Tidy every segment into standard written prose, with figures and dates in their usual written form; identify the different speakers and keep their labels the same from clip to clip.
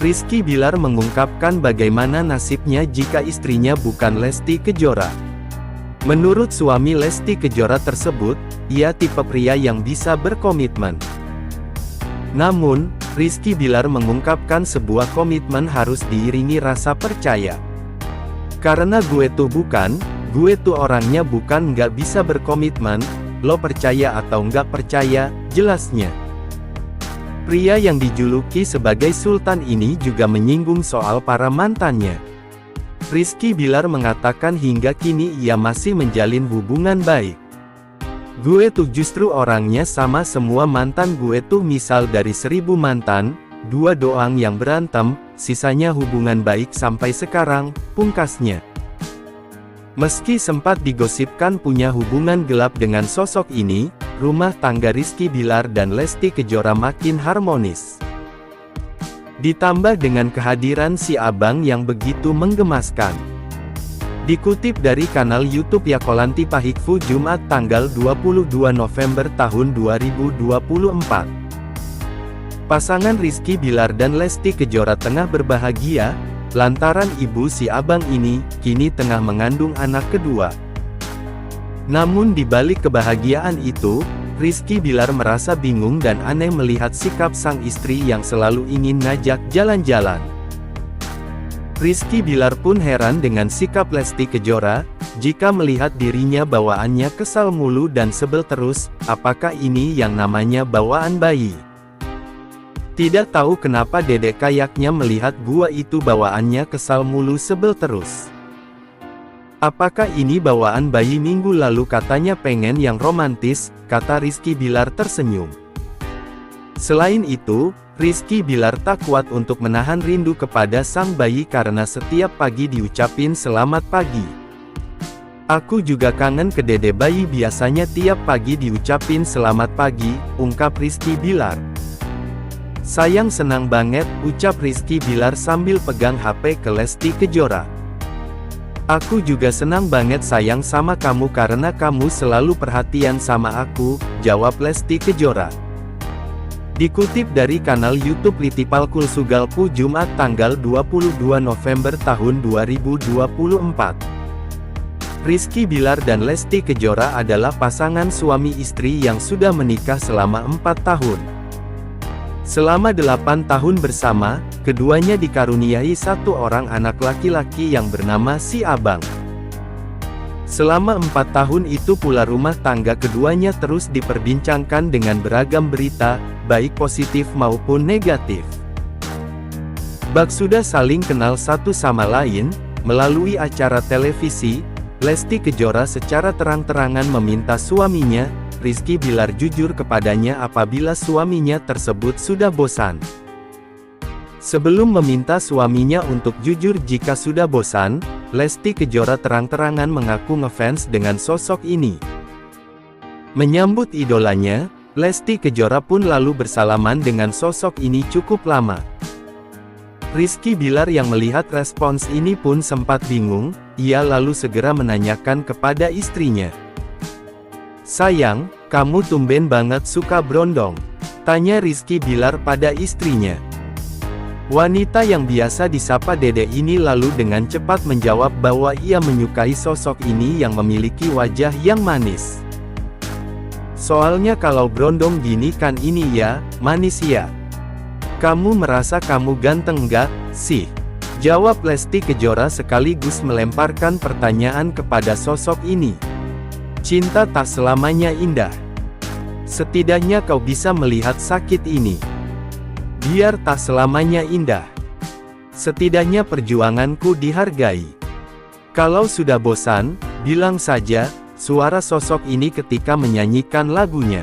Speaker 1: Rizky Bilar mengungkapkan bagaimana nasibnya jika istrinya bukan Lesti Kejora. Menurut suami Lesti Kejora tersebut, ia tipe pria yang bisa berkomitmen. Namun, Rizky Bilar mengungkapkan sebuah komitmen harus diiringi rasa percaya. Karena gue tuh orangnya bukan nggak bisa berkomitmen, lo percaya atau nggak percaya, jelasnya. Pria yang dijuluki sebagai Sultan ini juga menyinggung soal para mantannya. Rizky Bilar mengatakan hingga kini ia masih menjalin hubungan baik. Gue tuh justru orangnya sama semua mantan gue tuh, misal dari 1000 mantan, 2 doang yang berantem, sisanya hubungan baik sampai sekarang, pungkasnya. Meski sempat digosipkan punya hubungan gelap dengan sosok ini, rumah tangga Rizky Bilar dan Lesti Kejora makin harmonis. Ditambah dengan kehadiran si abang yang begitu menggemaskan. Dikutip dari kanal YouTube Yakolanti Pahikfu Jumat tanggal 22 November tahun 2024. Pasangan Rizky Bilar dan Lesti Kejora tengah berbahagia, lantaran ibu si abang ini, kini tengah mengandung anak kedua. Namun di balik kebahagiaan itu, Rizky Bilar merasa bingung dan aneh melihat sikap sang istri yang selalu ingin ngajak jalan-jalan. Rizky Bilar pun heran dengan sikap Lesti Kejora, jika melihat dirinya bawaannya kesal mulu dan sebel terus, apakah ini yang namanya bawaan bayi? Tidak tahu kenapa dedek kayaknya melihat gua itu bawaannya kesal mulu sebel terus. Apakah ini bawaan bayi minggu lalu, katanya pengen yang romantis, kata Rizky Bilar tersenyum. Selain itu, Rizky Bilar tak kuat untuk menahan rindu kepada sang bayi karena setiap pagi diucapin selamat pagi. Aku juga kangen ke dede bayi, biasanya tiap pagi diucapin selamat pagi, ungkap Rizky Bilar. Sayang, senang banget, ucap Rizky Bilar sambil pegang HP ke Lesti Kejora. Aku juga senang banget sayang sama kamu karena kamu selalu perhatian sama aku, jawab Lesti Kejora. Dikutip dari kanal YouTube Litipalkul Sugalpu Jumat tanggal 22 November tahun 2024. Rizky Bilar dan Lesti Kejora adalah pasangan suami istri yang sudah menikah selama 4 tahun. Selama 8 tahun bersama, keduanya dikaruniai 1 orang anak laki-laki yang bernama si abang. Selama 4 tahun itu pula rumah tangga keduanya terus diperbincangkan dengan beragam berita, baik positif maupun negatif. Bak sudah saling kenal satu sama lain, melalui acara televisi, Lesti Kejora secara terang-terangan meminta suaminya, Rizky Bilar, jujur kepadanya apabila suaminya tersebut sudah bosan. Sebelum meminta suaminya untuk jujur jika sudah bosan, Lesti Kejora terang-terangan mengaku ngefans dengan sosok ini. Menyambut idolanya, Lesti Kejora pun lalu bersalaman dengan sosok ini cukup lama. Rizky Bilar yang melihat respons ini pun sempat bingung, ia lalu segera menanyakan kepada istrinya. Sayang, kamu tumben banget suka brondong, tanya Rizky Bilar pada istrinya. Wanita yang biasa disapa Dede ini lalu dengan cepat menjawab bahwa ia menyukai sosok ini yang memiliki wajah yang manis. Soalnya kalau brondong gini kan ini ya, manis ya. Kamu merasa kamu ganteng nggak, sih? Jawab Lesti Kejora sekaligus melemparkan pertanyaan kepada sosok ini. Cinta tak selamanya indah. Setidaknya kau bisa melihat sakit ini. Biar tak selamanya indah. Setidaknya perjuanganku dihargai. Kalau sudah bosan, bilang saja, suara sosok ini ketika menyanyikan lagunya.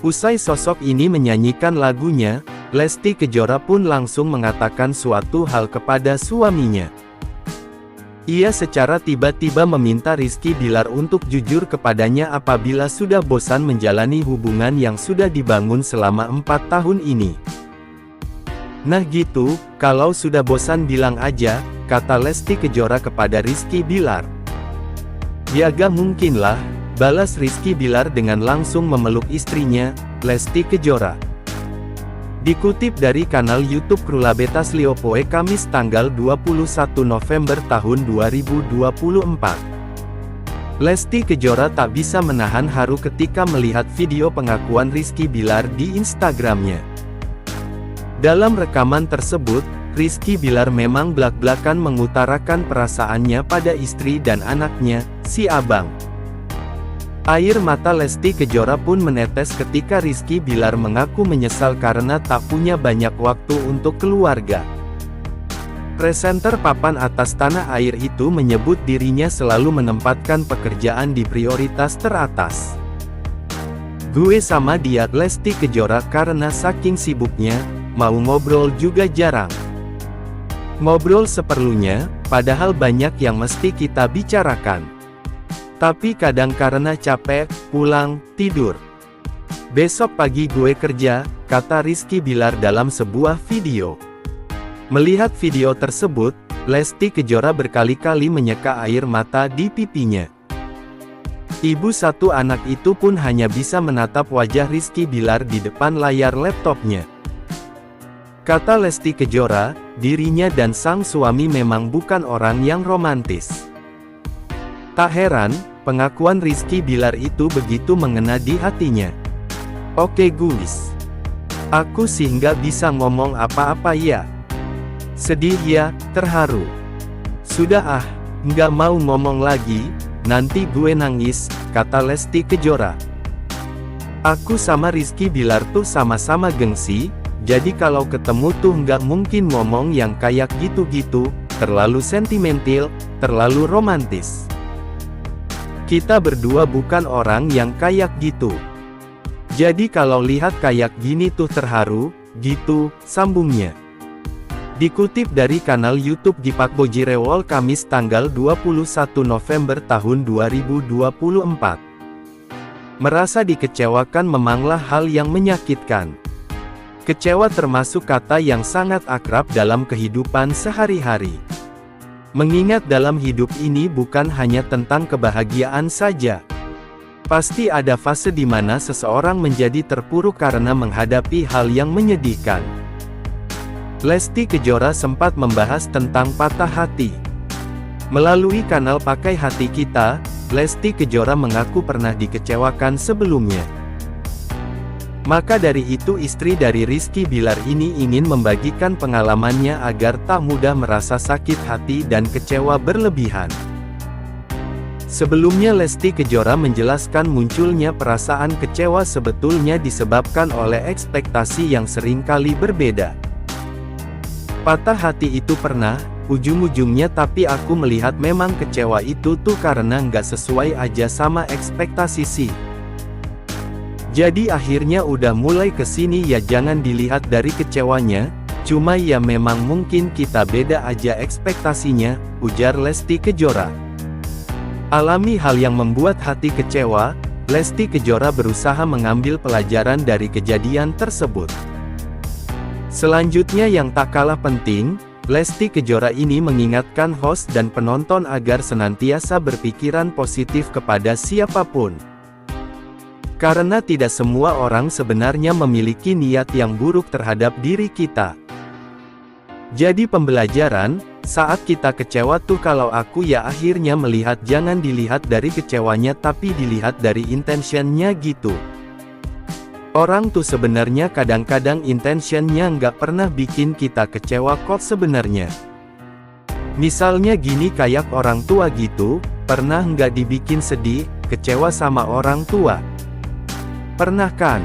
Speaker 1: Usai sosok ini menyanyikan lagunya, Lesti Kejora pun langsung mengatakan suatu hal kepada suaminya. Ia secara tiba-tiba meminta Rizky Bilar untuk jujur kepadanya apabila sudah bosan menjalani hubungan yang sudah dibangun selama 4 tahun ini. Nah gitu, kalau sudah bosan bilang aja, kata Lesti Kejora kepada Rizky Bilar. Ya gak mungkin lah, balas Rizky Bilar dengan langsung memeluk istrinya, Lesti Kejora. Dikutip dari kanal YouTube Krulabetas Liopoe Kamis tanggal 21 November tahun 2024. Lesti Kejora tak bisa menahan haru ketika melihat video pengakuan Rizky Bilar di Instagramnya. Dalam rekaman tersebut, Rizky Bilar memang blak-blakan mengutarakan perasaannya pada istri dan anaknya, si Abang. Air mata Lesti Kejora pun menetes ketika Rizky Bilar mengaku menyesal karena tak punya banyak waktu untuk keluarga. Presenter papan atas tanah air itu menyebut dirinya selalu menempatkan pekerjaan di prioritas teratas. "Gue sama dia Lesti Kejora karena saking sibuknya, mau ngobrol juga jarang. Ngobrol seperlunya, padahal banyak yang mesti kita bicarakan. Tapi kadang karena capek, pulang, tidur. Besok pagi gue kerja," kata Rizky Bilar dalam sebuah video. Melihat video tersebut, Lesti Kejora berkali-kali menyeka air mata di pipinya. Ibu satu anak itu pun hanya bisa menatap wajah Rizky Bilar di depan layar laptopnya. Kata Lesti Kejora, dirinya dan sang suami memang bukan orang yang romantis. Tak heran, pengakuan Rizky Bilar itu begitu mengena di hatinya. "Oke guys. Aku sih nggak bisa ngomong apa-apa ya. Sedih ya, terharu. Sudah nggak mau ngomong lagi, nanti gue nangis," kata Lesti Kejora. "Aku sama Rizky Bilar tuh sama-sama gengsi, jadi kalau ketemu tuh nggak mungkin ngomong yang kayak gitu-gitu, terlalu sentimental, terlalu romantis. Kita berdua bukan orang yang kayak gitu. Jadi kalau lihat kayak gini tuh terharu, gitu," sambungnya. Dikutip dari kanal YouTube Gipak Bojirewol Kamis tanggal 21 November tahun 2024. Merasa dikecewakan memanglah hal yang menyakitkan. Kecewa termasuk kata yang sangat akrab dalam kehidupan sehari-hari. Mengingat dalam hidup ini bukan hanya tentang kebahagiaan saja. Pasti ada fase di mana seseorang menjadi terpuruk karena menghadapi hal yang menyedihkan. Lesti Kejora sempat membahas tentang patah hati. Melalui kanal Pakai Hati Kita, Lesti Kejora mengaku pernah dikecewakan sebelumnya. Maka dari itu istri dari Rizky Bilar ini ingin membagikan pengalamannya agar tak mudah merasa sakit hati dan kecewa berlebihan. Sebelumnya Lesti Kejora menjelaskan munculnya perasaan kecewa sebetulnya disebabkan oleh ekspektasi yang seringkali berbeda. "Patah hati itu pernah, ujung-ujungnya tapi aku melihat memang kecewa itu tuh karena nggak sesuai aja sama ekspektasi sih. Jadi akhirnya udah mulai kesini ya jangan dilihat dari kecewanya, cuma ya memang mungkin kita beda aja ekspektasinya," ujar Lesti Kejora. Alami hal yang membuat hati kecewa, Lesti Kejora berusaha mengambil pelajaran dari kejadian tersebut. Selanjutnya yang tak kalah penting, Lesti Kejora ini mengingatkan host dan penonton agar senantiasa berpikiran positif kepada siapapun. Karena tidak semua orang sebenarnya memiliki niat yang buruk terhadap diri kita. Jadi pembelajaran, saat kita kecewa tuh kalau aku ya akhirnya melihat jangan dilihat dari kecewanya tapi dilihat dari intentionnya gitu. Orang tuh sebenarnya kadang-kadang intentionnya nggak pernah bikin kita kecewa kok sebenarnya. Misalnya gini kayak orang tua gitu, pernah nggak dibikin sedih, kecewa sama orang tua? Pernah kan?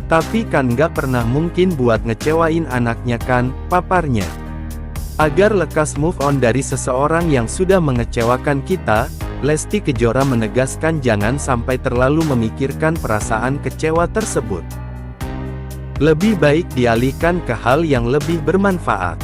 Speaker 1: Tapi kan nggak pernah mungkin buat ngecewain anaknya kan, paparnya. Agar lekas move on dari seseorang yang sudah mengecewakan kita, Lesti Kejora menegaskan jangan sampai terlalu memikirkan perasaan kecewa tersebut. Lebih baik dialihkan ke hal yang lebih bermanfaat.